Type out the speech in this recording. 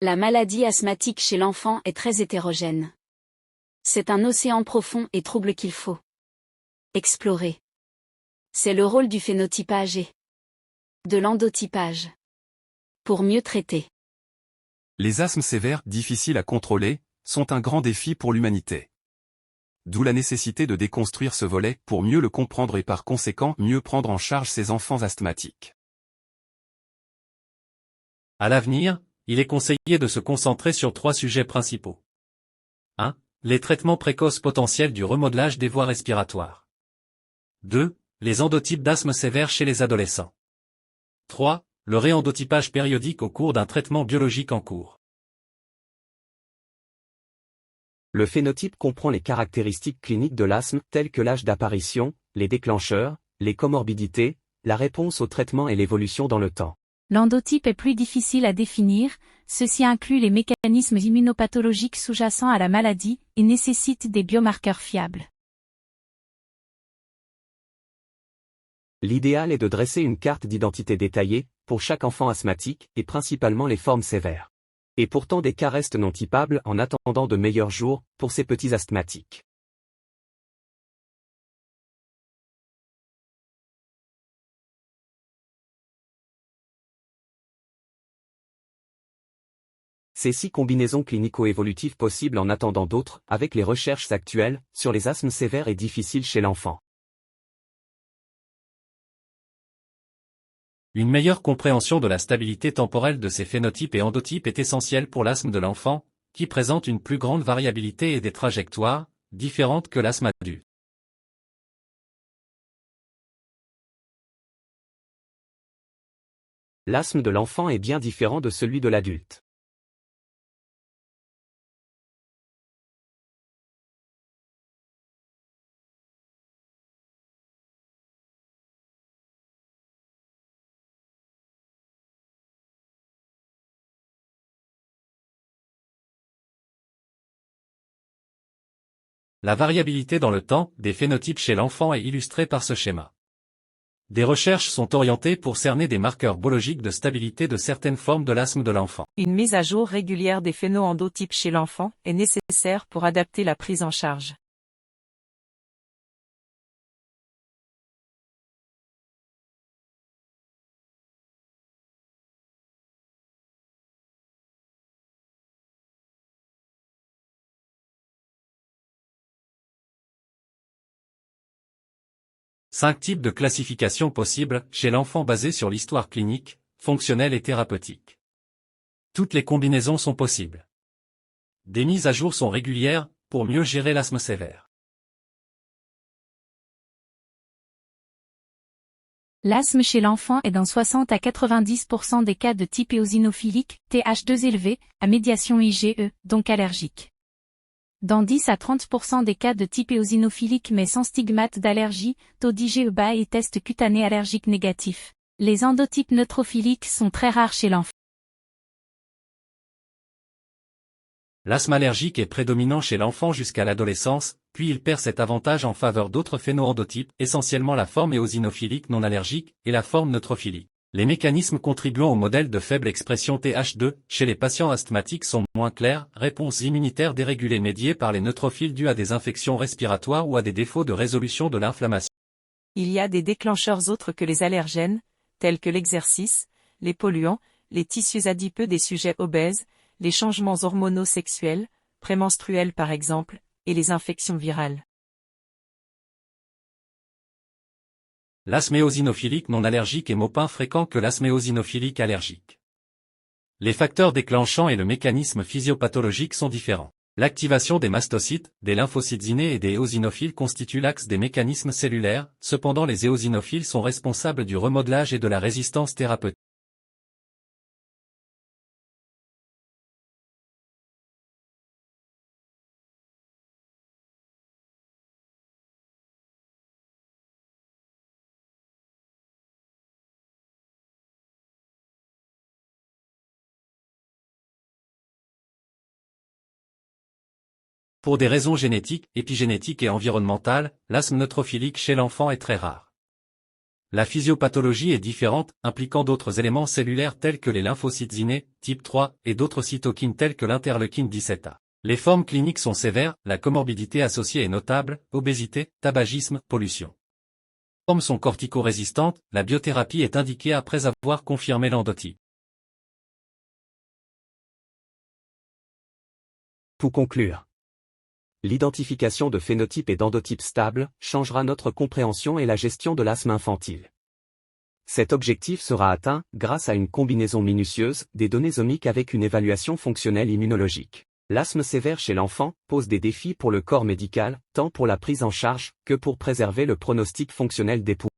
La maladie asthmatique chez l'enfant est très hétérogène. C'est un océan profond et trouble qu'il faut explorer. C'est le rôle du phénotypage et de l'endotypage pour mieux traiter. Les asthmes sévères, difficiles à contrôler, sont un grand défi pour l'humanité. D'où la nécessité de déconstruire ce volet pour mieux le comprendre et par conséquent mieux prendre en charge ces enfants asthmatiques. À l'avenir, il est conseillé de se concentrer sur 3 sujets principaux. 1. Les traitements précoces potentiels du remodelage des voies respiratoires. 2. Les endotypes d'asthme sévère chez les adolescents. 3. Le réendotypage périodique au cours d'un traitement biologique en cours. Le phénotype comprend les caractéristiques cliniques de l'asthme telles que l'âge d'apparition, les déclencheurs, les comorbidités, la réponse au traitement et l'évolution dans le temps. L'endotype est plus difficile à définir, ceci inclut les mécanismes immunopathologiques sous-jacents à la maladie et nécessite des biomarqueurs fiables. L'idéal est de dresser une carte d'identité détaillée, pour chaque enfant asthmatique, et principalement les formes sévères. Et pourtant des cas restent non typables en attendant de meilleurs jours, pour ces petits asthmatiques. Ces 6 combinaisons clinico-évolutives possibles en attendant d'autres, avec les recherches actuelles, sur les asthmes sévères et difficiles chez l'enfant. Une meilleure compréhension de la stabilité temporelle de ces phénotypes et endotypes est essentielle pour l'asthme de l'enfant, qui présente une plus grande variabilité et des trajectoires, différentes que l'asthme adulte. L'asthme de l'enfant est bien différent de celui de l'adulte. La variabilité dans le temps des phénotypes chez l'enfant est illustrée par ce schéma. Des recherches sont orientées pour cerner des marqueurs biologiques de stabilité de certaines formes de l'asthme de l'enfant. Une mise à jour régulière des phéno-endotypes chez l'enfant est nécessaire pour adapter la prise en charge. Cinq types de classification possibles chez l'enfant basés sur l'histoire clinique, fonctionnelle et thérapeutique. Toutes les combinaisons sont possibles. Des mises à jour sont régulières pour mieux gérer l'asthme sévère. L'asthme chez l'enfant est dans 60 à 90% des cas de type éosinophilique, TH2 élevé, à médiation IgE, donc allergique. Dans 10 à 30% des cas de type éosinophilique mais sans stigmate d'allergie, taux d'IgE bas et test cutané allergique négatif. Les endotypes neutrophiliques sont très rares chez l'enfant. L'asthme allergique est prédominant chez l'enfant jusqu'à l'adolescence, puis il perd cet avantage en faveur d'autres phéno-endotypes, essentiellement la forme éosinophilique non allergique et la forme neutrophilique. Les mécanismes contribuant au modèle de faible expression TH2 chez les patients asthmatiques sont moins clairs, réponse immunitaire dérégulée médiée par les neutrophiles dues à des infections respiratoires ou à des défauts de résolution de l'inflammation. Il y a des déclencheurs autres que les allergènes, tels que l'exercice, les polluants, les tissus adipeux des sujets obèses, les changements hormonaux sexuels, prémenstruels par exemple, et les infections virales. L'asthme éosinophilique non allergique est moins fréquent que l'asthme éosinophilique allergique. Les facteurs déclenchants et le mécanisme physiopathologique sont différents. L'activation des mastocytes, des lymphocytes innés et des éosinophiles constitue l'axe des mécanismes cellulaires, cependant les éosinophiles sont responsables du remodelage et de la résistance thérapeutique. Pour des raisons génétiques, épigénétiques et environnementales, l'asthme neutrophilique chez l'enfant est très rare. La physiopathologie est différente, impliquant d'autres éléments cellulaires tels que les lymphocytes innés, type 3, et d'autres cytokines telles que l'interleukine 17A. Les formes cliniques sont sévères, la comorbidité associée est notable, obésité, tabagisme, pollution. Les formes sont corticorésistantes, la biothérapie est indiquée après avoir confirmé l'endotype. Pour conclure, l'identification de phénotypes et d'endotypes stables changera notre compréhension et la gestion de l'asthme infantile. Cet objectif sera atteint grâce à une combinaison minutieuse des données omiques avec une évaluation fonctionnelle immunologique. L'asthme sévère chez l'enfant pose des défis pour le corps médical, tant pour la prise en charge que pour préserver le pronostic fonctionnel des poumons.